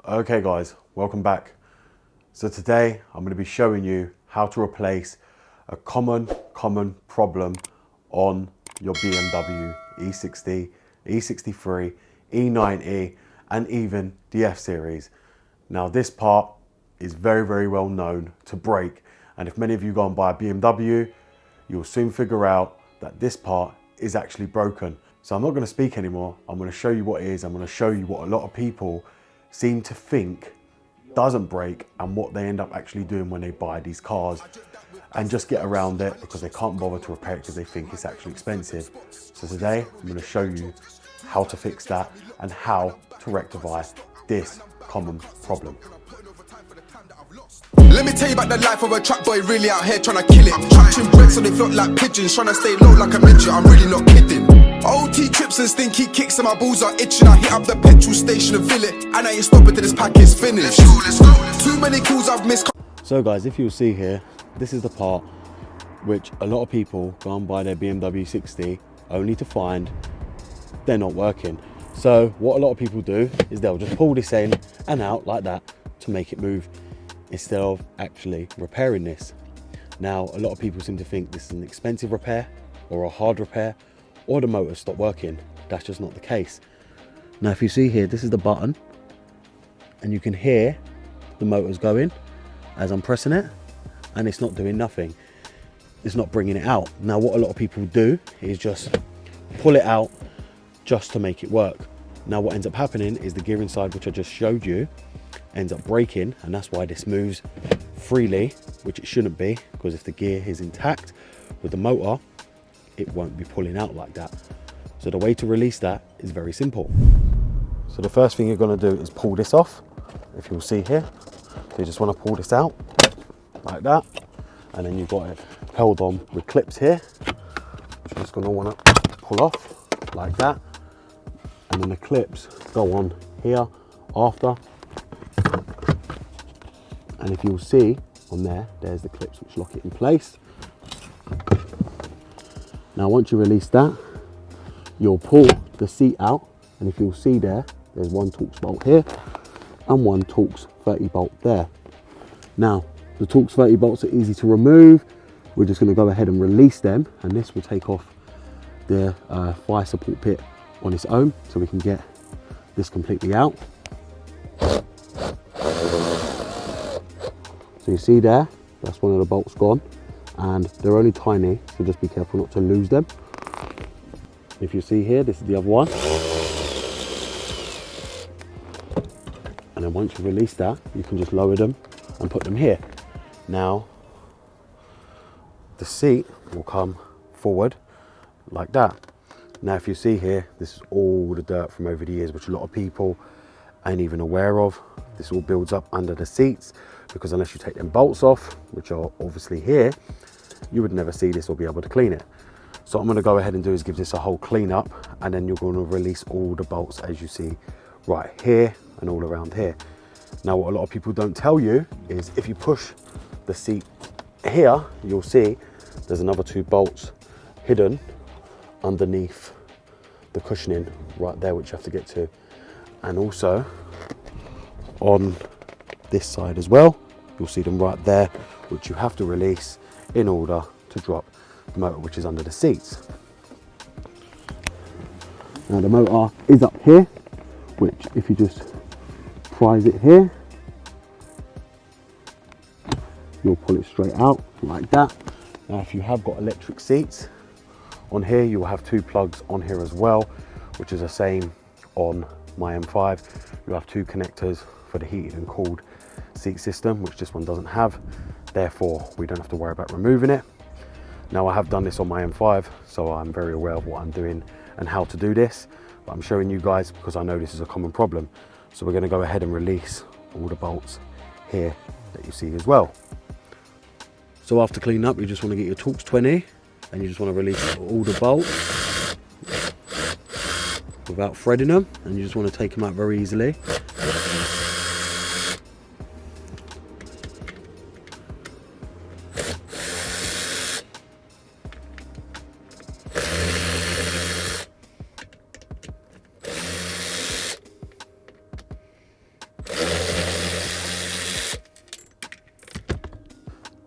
Okay guys, welcome back. So today I'm going to be showing you how to replace a common problem on your BMW E60, E63, E90 and even the F series. Now this part is very well known to break, and if many of you go and buy a BMW, you'll soon figure out that this part is actually broken. So I'm not going to speak anymore. I'm going to show you what it is. I'm going to show you what a lot of people seem to think doesn't break and what they end up actually doing when they buy these cars and just get around it because they can't bother to repair it because they think it's actually expensive. So today I'm going to show you how to fix that and how to rectify this common problem. Let me tell you about the life of a trap boy really out here trying to kill it. Trapping bricks so they float like pigeons, trying to stay low like a midget, I'm really not kidding. OT trips and stinky kicks and my balls are itching. I hit up the petrol station and fill it, and I ain't stopping till this pack is finished. Let's go. Too many calls I've missed. So guys, if you'll see here, this is the part which a lot of people go and buy their BMW E60 only to find they're not working. So what a lot of people do is they'll just pull this in and out like that to make it move, instead of actually repairing this. Now, a lot of people seem to think this is an expensive repair or a hard repair or the motor stopped working. That's just not the case. Now, if you see here, this is the button and you can hear the motor's going as I'm pressing it, and it's not doing nothing. It's not bringing it out. Now, what a lot of people do is just pull it out just to make it work. Now, what ends up happening is the gear inside, which I just showed you, ends up breaking, and that's why this moves freely, which it shouldn't be, because if the gear is intact with the motor, it won't be pulling out like that. So the way to release that is very simple. So the first thing you're going to do is pull this off. If you'll see here, so you just want to pull this out like that, and then you've got it held on with clips here, which you're just going to want to pull off like that, and then the clips go on here after. And if you'll see on there, there's the clips which lock it in place. Now once you release that, you'll pull the seat out, and if you'll see there's one Torx bolt here and one Torx 30 bolt there. Now the Torx 30 bolts are easy to remove. We're just going to go ahead and release them, and this will take off the fire support bit on its own, so we can get this completely out. So you see there, that's one of the bolts gone, and they're only tiny, so just be careful not to lose them. If you see here, this is the other one. And then once you release that, you can just lower them and put them here. Now, the seat will come forward like that. Now, if you see here, this is all the dirt from over the years, which a lot of people ain't even aware of. This all builds up under the seats, because unless you take them bolts off, which are obviously here, you would never see this or be able to clean it. So what I'm going to go ahead and do is give this a whole clean up, and then you're going to release all the bolts as you see right here and all around here. Now, what a lot of people don't tell you is if you push the seat here, you'll see there's another two bolts hidden underneath the cushioning right there, which you have to get to. And also on this side as well, you'll see them right there, which you have to release in order to drop the motor, which is under the seats. Now the motor is up here, which if you just prise it here, you'll pull it straight out like that. Now if you have got electric seats on here, you will have two plugs on here as well, which is the same on my M5. You'll have two connectors for the heated and cooled seat system, which this one doesn't have. Therefore, we don't have to worry about removing it. Now, I have done this on my M5, so I'm very aware of what I'm doing and how to do this, but I'm showing you guys because I know this is a common problem. So we're going to go ahead and release all the bolts here that you see as well. So after cleaning up, you just want to get your Torx 20 and you just want to release all the bolts without threading them, and you just want to take them out very easily.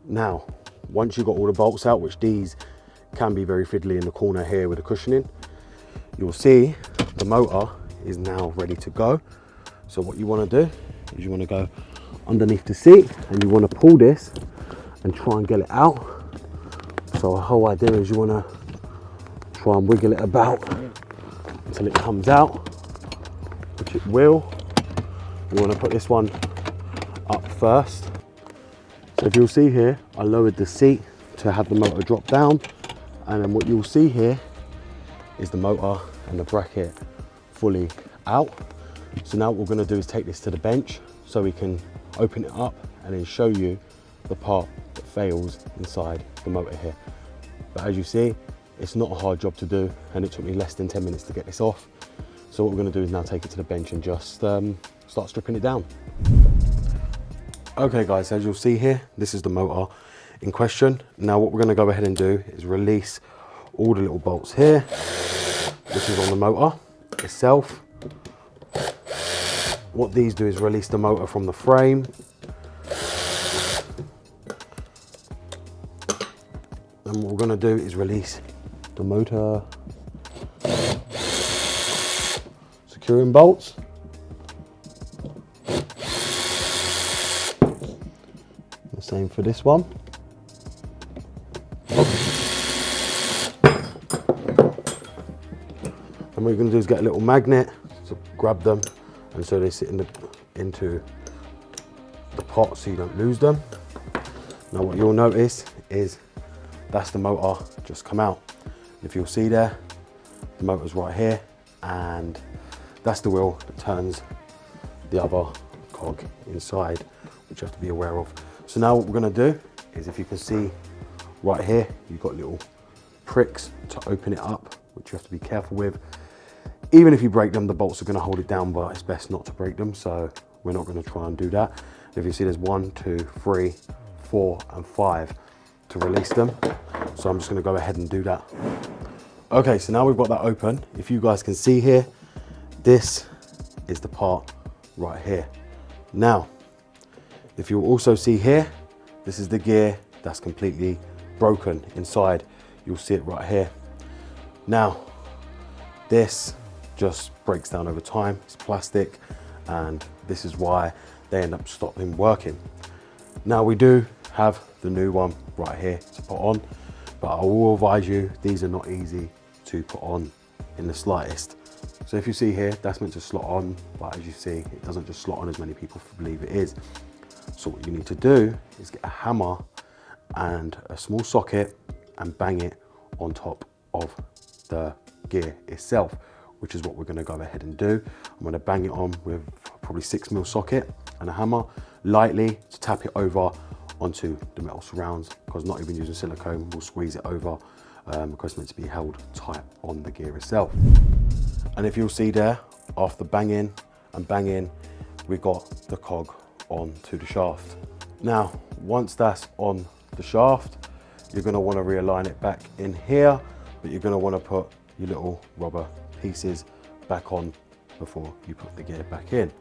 Now, once you've got all the bolts out, which these can be very fiddly in the corner here with the cushioning, you'll see the motor is now ready to go. So what you want to do is you want to go underneath the seat and you want to pull this and try and get it out. So the whole idea is you want to try and wiggle it about until it comes out, which it will. You want to put this one up first. So if you'll see here, I lowered the seat to have the motor drop down, and then what you'll see here is the motor and the bracket fully out. So now what we're going to do is take this to the bench so we can open it up and then show you the part that fails inside the motor here. But as you see, it's not a hard job to do, and it took me less than 10 minutes to get this off. So what we're going to do is now take it to the bench and just start stripping it down. Okay guys, as you'll see here, this is the motor in question. Now what we're going to go ahead and do is release all the little bolts here. This is on the motor itself. What these do is release the motor from the frame. And what we're going to do is release the motor securing bolts. The same for this one. And what you're going to do is get a little magnet to grab them, and so they sit into the pot so you don't lose them. Now what you'll notice is that's the motor just come out. If you'll see there, the motor's right here, and that's the wheel that turns the other cog inside, which you have to be aware of. So now what we're going to do is, if you can see right here, you've got little pricks to open it up, which you have to be careful with. Even if you break them, the bolts are going to hold it down, but it's best not to break them, so we're not going to try and do that. If you see, there's 1, 2, 3, 4 and 5 to release them, so I'm just going to go ahead and do that. Okay, so now we've got that open. If you guys can see here, this is the part right here. Now, if you'll also see here, this is the gear that's completely broken inside. You'll see it right here. Now, this just breaks down over time. It's plastic, and this is why they end up stopping working. Now we do have the new one right here to put on, but I will advise you, these are not easy to put on in the slightest. So if you see here, that's meant to slot on, but as you see, it doesn't just slot on as many people believe it is. So what you need to do is get a hammer and a small socket and bang it on top of the gear itself, which is what we're going to go ahead and do. I'm going to bang it on with probably 6mm socket and a hammer lightly to tap it over onto the metal surrounds, because not even using silicone will squeeze it over, because it's meant to be held tight on the gear itself. And if you'll see there, after banging and banging, we've got the cog onto the shaft. Now, once that's on the shaft, you're going to want to realign it back in here, but you're going to want to put your little rubber pieces back on before you put the gear back in.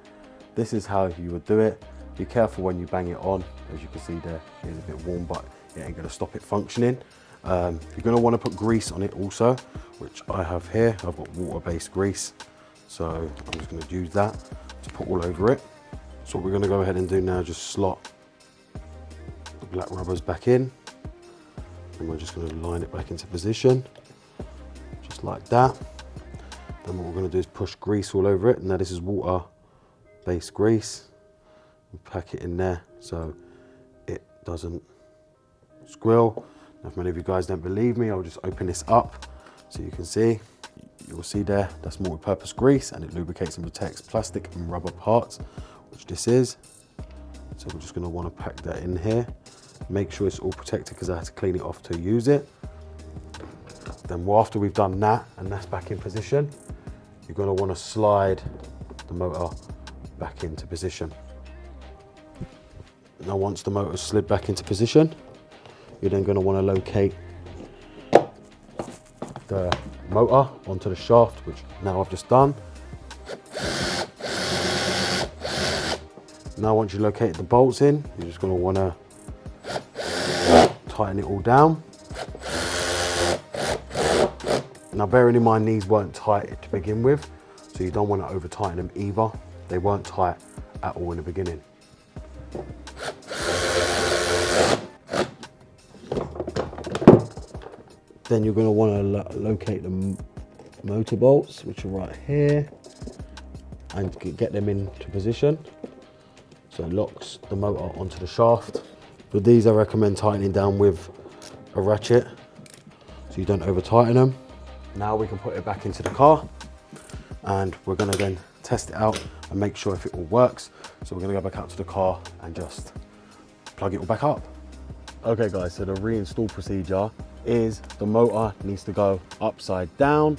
This is how you would do it. Be careful when you bang it on. As you can see there, it's a bit warm, but it ain't going to stop it functioning. You're going to want to put grease on it also, which I have here. I've got water-based grease, so I'm just going to use that to put all over it. So what we're going to go ahead and do now, just slot the black rubbers back in, and we're just going to line it back into position, just like that. Then what we're going to do is push grease all over it. Now this is water-based grease. We pack it in there so it doesn't squill. Now, if many of you guys don't believe me, I'll just open this up so you can see. You'll see there, that's multi-purpose grease, and it lubricates and protects plastic and rubber parts, which this is. So we're just going to want to pack that in here. Make sure it's all protected, because I had to clean it off to use it. Then after we've done that and that's back in position, you're going to want to slide the motor back into position. Now once the motor's slid back into position, you're then going to want to locate the motor onto the shaft, which now I've just done. Now once you located the bolts in, you're just going to want to tighten it all down. Now bearing in mind these weren't tight to begin with, so you don't want to over tighten them either. They weren't tight at all in the beginning. Then you're going to want to locate the motor bolts, which are right here, and get them into position. So it locks the motor onto the shaft. With these I recommend tightening down with a ratchet so you don't over tighten them. Now we can put it back into the car and we're going to then test it out and make sure if it all works. So we're going to go back out to the car and just plug it all back up. Okay guys, so the reinstall procedure is the motor needs to go upside down,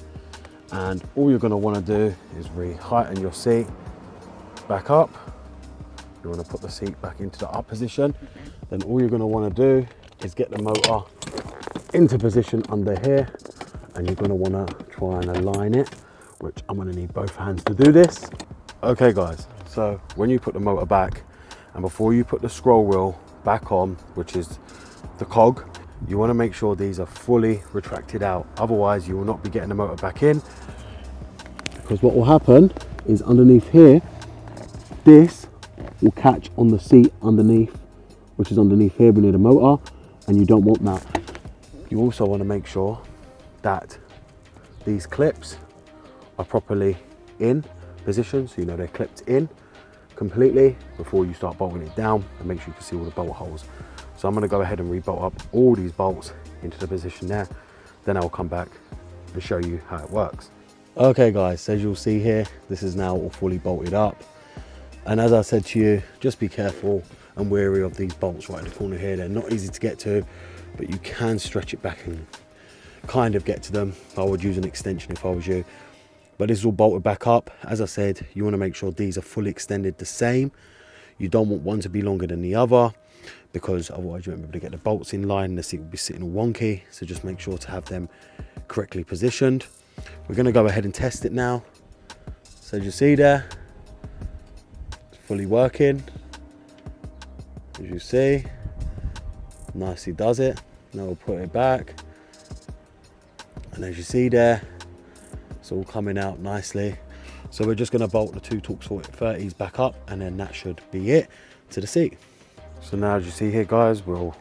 and all you're going to want to do is re-heighten your seat back up. You want to put the seat back into the up position. Then all you're going to want to do is get the motor into position under here, and you're going to want to try and align it, which I'm going to need both hands to do this. Okay guys, so when you put the motor back and before you put the scroll wheel back on, which is the cog, you want to make sure these are fully retracted out, otherwise you will not be getting the motor back in, because what will happen is underneath here this will catch on the seat underneath, which is underneath here near the motor, and you don't want that. You also want to make sure that these clips are properly in position, so you know they're clipped in completely before you start bolting it down, and make sure you can see all the bolt holes. So I'm going to go ahead and re-bolt up all these bolts into the position there, then I'll come back and show you how it works. Okay guys, as you'll see here, this is now all fully bolted up, and as I said to you, just be careful and wary of these bolts right in the corner here. They're not easy to get to, but you can stretch it back and kind of get to them. I would use an extension if I was you, but this is all bolted back up. As I said, you want to make sure these are fully extended the same. You don't want one to be longer than the other, because otherwise you won't be able to get the bolts in line and the seat will be sitting all wonky. So just make sure to have them correctly positioned. We're going to go ahead and test it now. So as you see there, it's fully working. As you see, nicely does it. Now we'll put it back, and as you see there, it's all coming out nicely. So we're just going to bolt the two Torx Forte 30s back up, and then that should be it to the seat. So now as you see here guys, we'll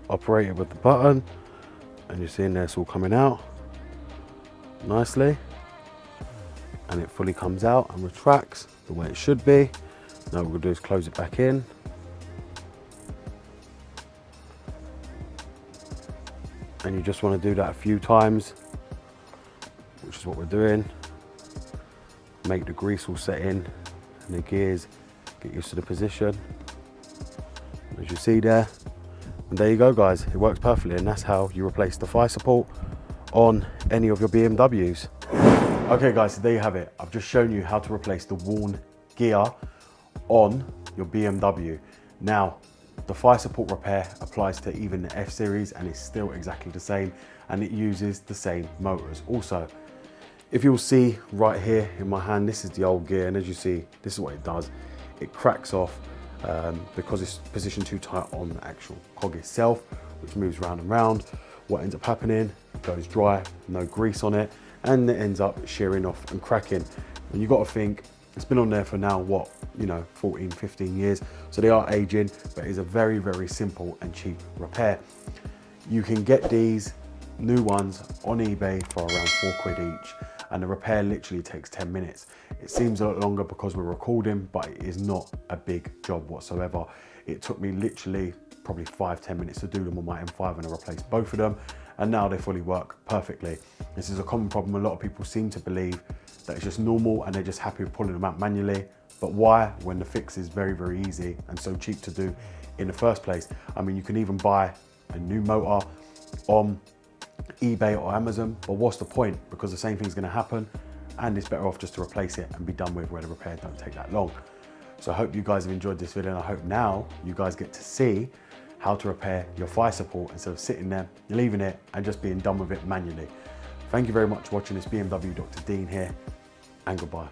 operate it with the button, and you're seeing there it's all coming out nicely, and it fully comes out and retracts the way it should be. Now what we'll do is close it back in, and you just want to do that a few times, which is what we're doing. Make the grease all set in and the gears get used to the position, as you see there. And there you go guys, it works perfectly, and that's how you replace the fire support on any of your BMWs. Okay guys, so there you have it. I've just shown you how to replace the worn gear on your BMW. Now the fire support repair applies to even the F series, and it's still exactly the same, and it uses the same motors. Also, if you'll see right here in my hand, this is the old gear, and as you see, this is what it does. It cracks off because it's positioned too tight on the actual cog itself, which moves round and round. What ends up happening, it goes dry, no grease on it, and it ends up shearing off and cracking. And you've got to think, it's been on there for now, what, 14, 15 years. So they are aging, but it's a very, very simple and cheap repair. You can get these new ones on eBay for around £4 each, and the repair literally takes 10 minutes. It seems a lot longer because we're recording, but it is not a big job whatsoever. It took me literally probably 5-10 minutes to do them on my M5, and I replaced both of them, and now they fully work perfectly. This is a common problem. A lot of people seem to believe that it's just normal and they're just happy with pulling them out manually. But why, when the fix is very, very easy and so cheap to do in the first place? I mean, you can even buy a new motor on eBay or Amazon, but what's the point? Because the same thing's going to happen, and it's better off just to replace it and be done with, where the repair don't take that long. So I hope you guys have enjoyed this video, and I hope now you guys get to see how to repair your fire support instead of sitting there, leaving it and just being done with it manually. Thank you very much for watching this BMW Dr. Dean here, and goodbye.